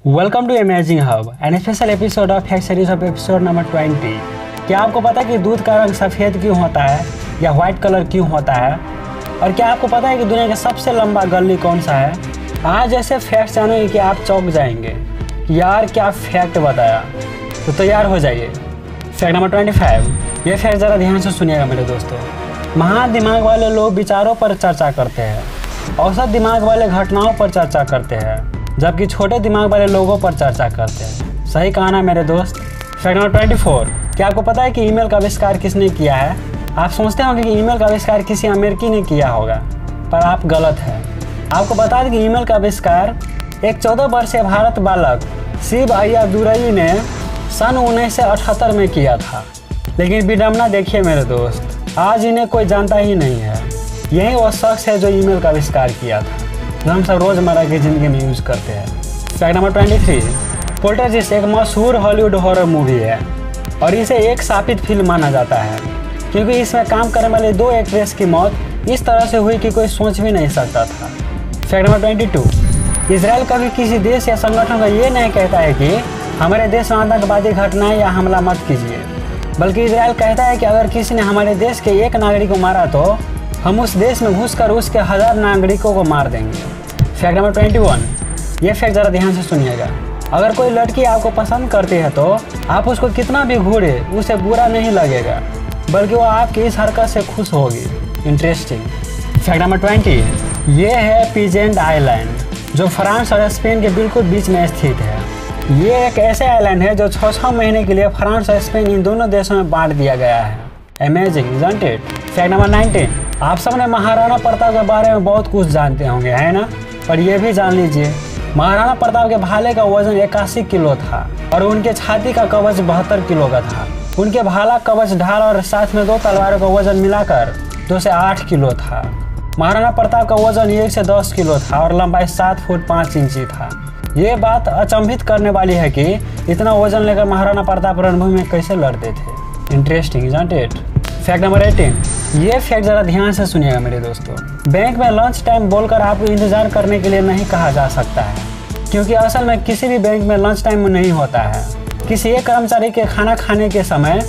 Welcome to amazing hub an special episode of fact series of episode number 20। क्या आपको पता है कि दूध का रंग सफ़ेद क्यों होता है या वाइट कलर क्यों होता है? और क्या आपको पता है कि दुनिया का सबसे लंबा गली कौन सा है? आज ऐसे फैक्ट जानेंगे कि आप चौंक जाएंगे। यार क्या फैक्ट बताया, तो तैयार हो जाइए। Fact number 25। ये फैक्ट ज़रा ध्यान से सुनिएगा मेरे दोस्तों। महान दिमाग वाले लोग विचारों पर चर्चा करते हैं, औसत दिमाग वाले घटनाओं पर चर्चा करते हैं, जबकि छोटे दिमाग वाले लोगों पर चर्चा करते हैं। सही कहा ना मेरे दोस्त। Fact number 24। क्या आपको पता है कि ईमेल का आविष्कार किसने किया है? आप सोचते होंगे कि ईमेल का आविष्कार किसी अमेरिकी ने किया होगा, पर आप गलत हैं। आपको बता दें कि ईमेल का आविष्कार एक 14 वर्षीय भारत बालक शिव अय्यादुरई ने सन 1978 में किया था। लेकिन विडम्बना देखिए मेरे दोस्त, आज इन्हें कोई जानता ही नहीं है। यही वो शख्स है जो ईमेल का आविष्कार किया था, जो हम सब रोज़मर्रा की ज़िंदगी में यूज़ करते हैं। Fact number 23। पोल्टरजिस्ट एक मशहूर हॉलीवुड हॉरर मूवी है और इसे एक शापित फिल्म माना जाता है, क्योंकि इसमें काम करने वाले दो एक्ट्रेस की मौत इस तरह से हुई कि कोई सोच भी नहीं सकता था। Fact number 22। इजराइल कभी किसी देश या संगठन को ये नहीं कहता है कि हमारे देश में आतंकवादी घटनाएं या हमला मत कीजिए, बल्कि इजराइल कहता है कि अगर किसी ने हमारे देश के एक नागरिक को मारा तो हम उस देश में घुसकर उसके 1000 नागरिकों को मार देंगे। Fact number 21। ये फैक्ट ज़रा ध्यान से सुनिएगा। अगर कोई लड़की आपको पसंद करती है तो आप उसको कितना भी घूरे उसे बुरा नहीं लगेगा, बल्कि वो आपकी इस हरकत से खुश होगी। इंटरेस्टिंग। Fact number 20। ये है पीजेंट आइलैंड, जो फ्रांस और स्पेन के बिल्कुल बीच में स्थित है। ये एक ऐसे आइलैंड है जो 6 महीने के लिए फ्रांस और स्पेन इन दोनों देशों में बांट दिया गया है। Amazing isn't it? Fact number 19। आप सबने महाराणा प्रताप के बारे में बहुत कुछ जानते होंगे, है ना? पर यह भी जान लीजिए, महाराणा प्रताप के भाले का वजन 81 किलो था और उनके छाती का कवच 72 किलो का था। उनके भाला, कवच, ढाल और साथ में 2 तलवारों का वजन मिलाकर 2 से 8 किलो था। महाराणा प्रताप का वजन 1 से 10 किलो था और लंबाई 7 फुट 5 इंची था। ये बात अचंभित करने वाली है कि इतना वजन लेकर महाराणा प्रताप रणभूमि में कैसे लड़ते थे। Interesting isn't it? Fact number 18। ये फैक्ट ज़रा ध्यान से सुनिएगा मेरे दोस्तों। बैंक में लंच टाइम बोलकर आपको इंतज़ार करने के लिए नहीं कहा जा सकता है, क्योंकि असल में किसी भी बैंक में लंच टाइम नहीं होता है। किसी एक कर्मचारी के खाना खाने के समय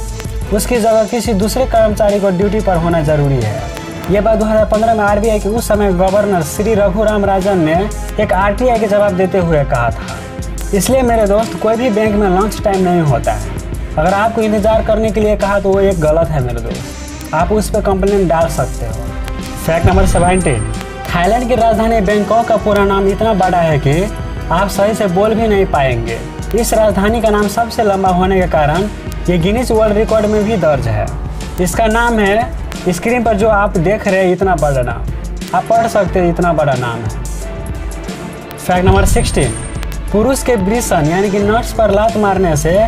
उसकी जगह किसी दूसरे कर्मचारी को ड्यूटी पर होना ज़रूरी है। ये बात 2015 में आरबीआई के उस समय गवर्नर श्री रघुराम राजन ने एक आरटीआई के जवाब देते हुए कहा था। इसलिए मेरे दोस्त, कोई भी बैंक में लंच टाइम नहीं होता है। अगर आपको इंतज़ार करने के लिए कहा तो वो एक गलत है मेरे दोस्त, आप उस पर कंप्लेंट डाल सकते हो। Fact number 17। थाईलैंड की राजधानी बैंकॉक का पूरा नाम इतना बड़ा है कि आप सही से बोल भी नहीं पाएंगे। इस राजधानी का नाम सबसे लंबा होने के कारण ये गिनीज वर्ल्ड रिकॉर्ड में भी दर्ज है। इसका नाम है, स्क्रीन पर जो आप देख रहे हैं, इतना बड़ा नाम, आप पढ़ सकते हैं, इतना बड़ा नाम है। Fact number 16। पुरुष के वृषण यानी कि नट्स पर लात मारने से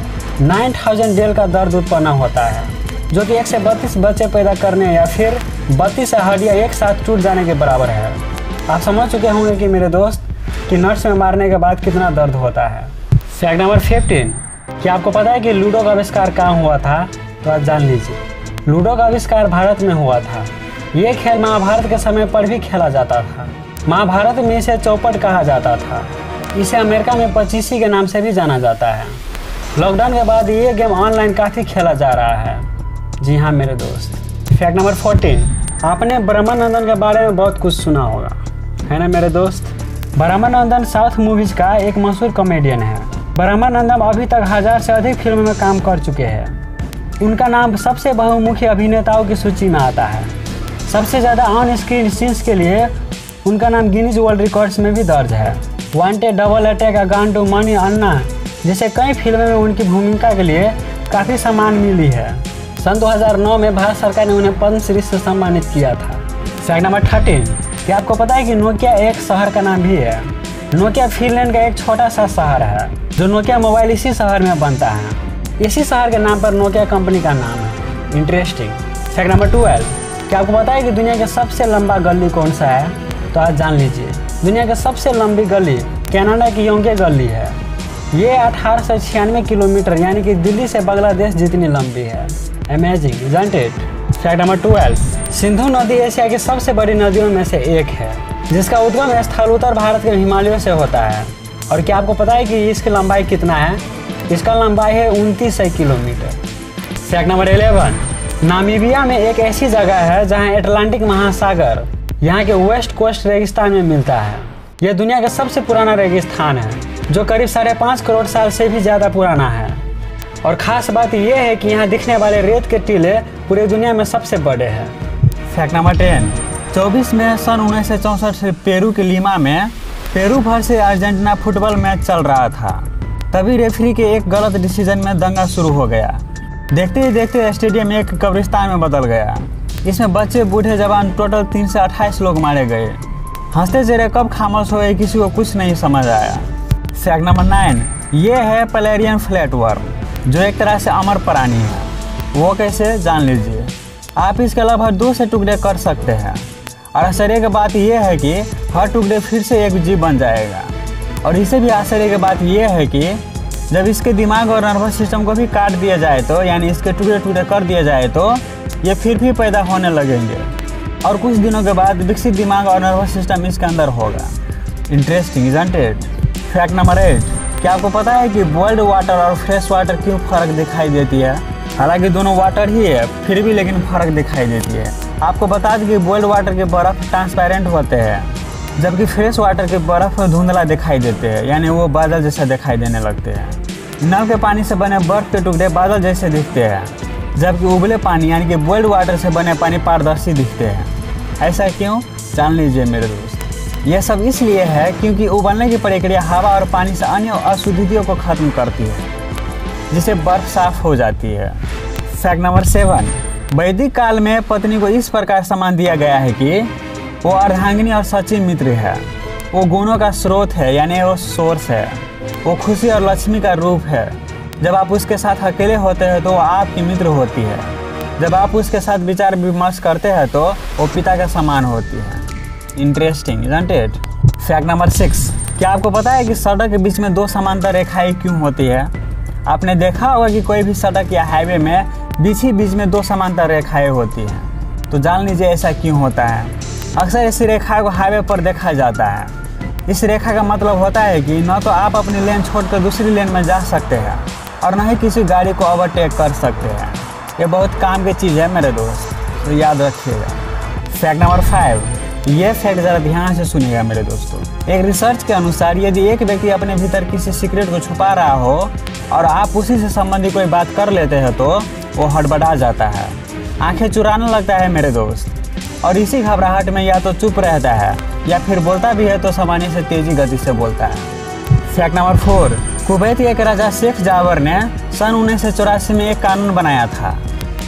9000 डेल का दर्द उत्पन्न होता है, जो कि 1 से 32 बच्चे पैदा करने या फिर 32 हड्डियाँ एक साथ टूट जाने के बराबर है। आप समझ चुके होंगे कि मेरे दोस्त कि नट्स में मारने के बाद कितना दर्द होता है। Fact number 15। क्या आपको पता है कि लूडो का आविष्कार कहाँ हुआ था? तो आज जान लीजिए। लूडो का आविष्कार भारत में हुआ था। ये खेल महाभारत के समय पर भी खेला जाता था। महाभारत में इसे चौपट कहा जाता था। इसे अमेरिका में पचीसी के नाम से भी जाना जाता है। लॉकडाउन के बाद ये गेम ऑनलाइन काफ़ी खेला जा रहा है। जी हाँ मेरे दोस्त। Fact number 14। आपने ब्रह्मानंदन के बारे में बहुत कुछ सुना होगा, है ना मेरे दोस्त? ब्रह्मानंदन साउथ मूवीज़ का एक मशहूर कॉमेडियन है। ब्रह्मानंदन अभी तक 1000 से अधिक फिल्मों में काम कर चुके हैं। उनका नाम सबसे बहुमुखी अभिनेताओं की सूची में आता है। सबसे ज़्यादा ऑन स्क्रीन सीन्स के लिए उनका नाम गिनीज वर्ल्ड रिकॉर्ड्स में भी दर्ज है। Wanted, double attack, a gun to money, Anna जैसे कई फिल्मों में उनकी भूमिका के लिए काफ़ी सम्मान मिली है। सन 2009 में भारत सरकार ने उन्हें पद्मश्री से सम्मानित किया था। Fact number 13। क्या आपको पता है कि नोकिया एक शहर का नाम भी है? नोकिया फिनलैंड का एक छोटा सा शहर है, जो नोकिया मोबाइल इसी शहर में बनता है। इसी शहर के नाम पर नोकिया कंपनी का नाम है। इंटरेस्टिंग। Fact number 12। क्या आपको पता है कि दुनिया का सबसे लंबा गली कौन सा है? तो आज जान लीजिए। दुनिया की सबसे लंबी गली कनाडा की योंगे गली है। ये 1896 किलोमीटर यानी कि दिल्ली से बांग्लादेश जितनी लंबी है। Amazing isn't it? Fact number 12। Sindhu नदी एशिया की सबसे बड़ी नदियों में से एक है, जिसका उद्गम स्थल उत्तर भारत के हिमालयों से होता है। और क्या आपको पता है कि इसकी लंबाई कितना है? इसका लंबाई है 2900 किलोमीटर। फैक्ट नंबर 11, नामीबिया में एक ऐसी जगह है जहां अटलांटिक महासागर यहाँ के वेस्ट कोस्ट रेगिस्तान में मिलता है। यह दुनिया का सबसे पुराना रेगिस्तान है जो करीब 5.5 करोड़ साल से भी ज़्यादा पुराना है। और ख़ास बात यह है कि यहाँ दिखने वाले रेत के टीले पूरी दुनिया में सबसे बड़े हैं। फैक्ट नंबर 10, 24 मई सन 1964 से पेरू के लीमा में पेरू भर से अर्जेंटीना फुटबॉल मैच चल रहा था। तभी रेफरी के एक गलत डिसीजन में दंगा शुरू हो गया। देखते ही देखते स्टेडियम एक कब्रिस्तान में बदल गया। इसमें बच्चे, बूढ़े, जवान टोटल 328 लोग मारे गए। हंसते चेहरे कब खामोश हुए किसी को कुछ नहीं समझ आया। फैक्ट नंबर 9, ये है पलेरियन फ्लैटवर्म जो एक तरह से अमर प्राणी है। वो कैसे, जान लीजिए। आप इसके लगभग 2 से टुकड़े कर सकते हैं और आश्चर्य की बात यह है कि हर टुकड़े फिर से एक जीव बन जाएगा। और इससे भी आश्चर्य की बात यह है कि जब इसके दिमाग और नर्वस सिस्टम को भी काट दिया जाए तो यानी इसके टुकड़े टुकड़े कर दिया जाए तो ये फिर भी पैदा होने लगेंगे और कुछ दिनों के बाद विकसित दिमाग और नर्वस सिस्टम इसके अंदर होगा। Interesting, isn't it? Fact number 8, क्या आपको पता है कि बॉइल्ड वाटर और फ्रेश वाटर क्यों फ़र्क दिखाई देती है? हालांकि दोनों वाटर ही है फिर भी लेकिन फ़र्क दिखाई देती है। आपको बता दें कि बॉइल्ड वाटर के बर्फ़ ट्रांसपेरेंट होते हैं जबकि फ्रेश वाटर के बर्फ़ धुंधला दिखाई देते हैं यानी वो बादल जैसा दिखाई देने लगते हैं। नल के पानी से बने बर्फ़ के टुकड़े बादल जैसे दिखते हैं जबकि उबले पानी यानी कि बॉइल्ड वाटर से बने पानी पारदर्शी दिखते हैं। ऐसा क्यों, जान लीजिए मेरे दोस्त। यह सब इसलिए है क्योंकि उबलने की प्रक्रिया हवा और पानी से अन्य अशुद्धियों को ख़त्म करती है जिससे बर्फ़ साफ हो जाती है। फैक्ट नंबर 7, वैदिक काल में पत्नी को इस प्रकार सम्मान दिया गया है कि वो अर्धांगिनी और सच्ची मित्र है। वो गुणों का स्रोत है यानी वो सोर्स है। वो खुशी और लक्ष्मी का रूप है। जब आप उसके साथ अकेले होते हैं तो वो आपकी मित्र होती है। जब आप उसके साथ विचार विमर्श करते हैं तो वो पिता का समान होती है। Interesting, isn't it? Fact number 6, क्या आपको पता है कि सड़क के बीच में 2 समांतर रेखाएं क्यों होती है? आपने देखा होगा कि कोई भी सड़क या हाईवे में बीच ही बीच में 2 समांतर रेखाएं होती हैं। तो जान लीजिए ऐसा क्यों होता है। अक्सर इस रेखा को हाईवे पर देखा जाता है। इस रेखा का मतलब होता है कि न तो आप अपनी लेन छोड़कर दूसरी लेन में जा सकते हैं और न ही किसी गाड़ी को ओवरटेक कर सकते हैं। ये बहुत काम की चीज़ है मेरे दोस्त, तो याद रखिएगा। फैक्ट नंबर 5, ये फैक्ट ज़रा ध्यान से सुनिएगा मेरे दोस्तों। एक रिसर्च के अनुसार यदि एक व्यक्ति अपने भीतर किसी सीक्रेट को छुपा रहा हो और आप उसी से संबंधित कोई बात कर लेते हैं तो वो हड़बड़ा जाता है, आंखें चुराने लगता है मेरे दोस्त। और इसी घबराहट में या तो चुप रहता है या फिर बोलता भी है तो सामान्य से तेजी गति से बोलता है। फैक्ट नंबर 4, कुवैत के एक राजा शेख जाबर ने सन 1984 में एक कानून बनाया था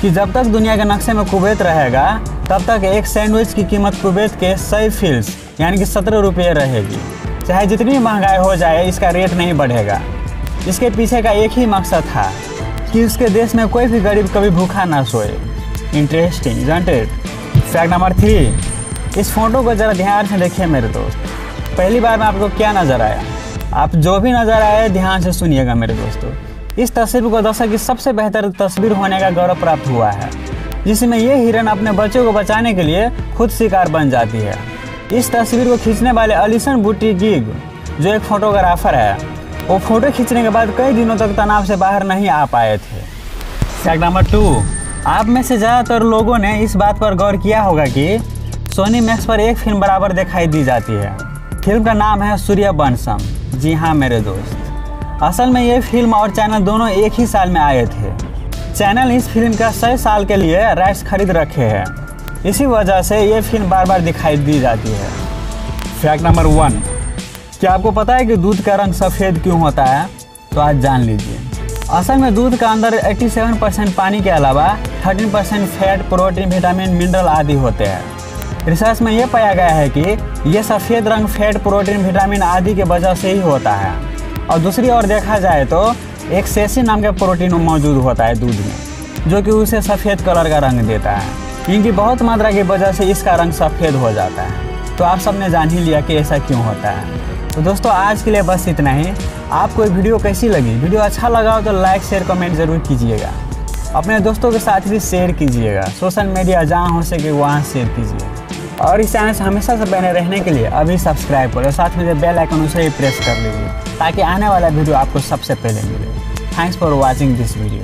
कि जब तक दुनिया के नक्शे में कुवैत रहेगा तब तक एक सैंडविच की कीमत कुवैत के 100 फील्स यानी कि 17 रुपये रहेगी। चाहे जितनी महंगाई हो जाए इसका रेट नहीं बढ़ेगा। इसके पीछे का एक ही मकसद था कि उसके देश में कोई भी गरीब कभी भूखा ना सोए। Interesting, isn't it? Fact number 3, इस फोटो को ज़रा ध्यान से देखिए मेरे दोस्त। पहली बार में आपको क्या नज़र आया? आप जो भी नज़र आए ध्यान से सुनिएगा मेरे दोस्तों। इस तस्वीर को दशक की सबसे बेहतर तस्वीर होने का गौरव प्राप्त हुआ है जिसमें ये हिरन अपने बच्चों को बचाने के लिए खुद शिकार बन जाती है। इस तस्वीर को खींचने वाले अलीसन बुटी गिग जो एक फोटोग्राफर है वो फ़ोटो खींचने के बाद कई दिनों तक तनाव से बाहर नहीं आ पाए थे। फैक्ट नंबर 2, आप में से ज़्यादातर लोगों ने इस बात पर गौर किया होगा कि सोनी मैक्स पर एक फिल्म बराबर दिखाई दी जाती है। फिल्म का नाम है सूर्यवंशम। जी हाँ मेरे दोस्त, असल में ये फिल्म और चैनल दोनों एक ही साल में आए थे। चैनल इस फिल्म का 100 साल के लिए राइट्स खरीद रखे हैं, इसी वजह से ये फिल्म बार बार दिखाई दी जाती है। फैक्ट नंबर 1, क्या आपको पता है कि दूध का रंग सफ़ेद क्यों होता है? तो आज जान लीजिए। असल में दूध का अंदर 87% पानी के अलावा 13% फैट, प्रोटीन, विटामिन, मिनरल आदि होते हैं। रिसर्च में ये पाया गया है कि ये सफ़ेद रंग फैट, प्रोटीन, विटामिन आदि के वजह से ही होता है। और दूसरी ओर देखा जाए तो एक सेसिन नाम का प्रोटीन मौजूद होता है दूध में जो कि उसे सफ़ेद कलर का रंग देता है। इनकी बहुत मात्रा की वजह से इसका रंग सफ़ेद हो जाता है। तो आप सबने जान ही लिया कि ऐसा क्यों होता है। तो दोस्तों आज के लिए बस इतना ही। आपको ये वीडियो कैसी लगी? वीडियो अच्छा लगा हो तो लाइक, शेयर, कमेंट ज़रूर कीजिएगा। अपने दोस्तों के साथ भी शेयर कीजिएगा। सोशल मीडिया जहाँ हो सके वहाँ शेयर कीजिए। और इस चैनल से हमेशा से बने रहने के लिए अभी सब्सक्राइब करें, साथ में जो बेल आइकन उसे भी प्रेस कर लीजिए ताकि आने वाला वीडियो आपको सबसे पहले मिले। Thanks for watching this video.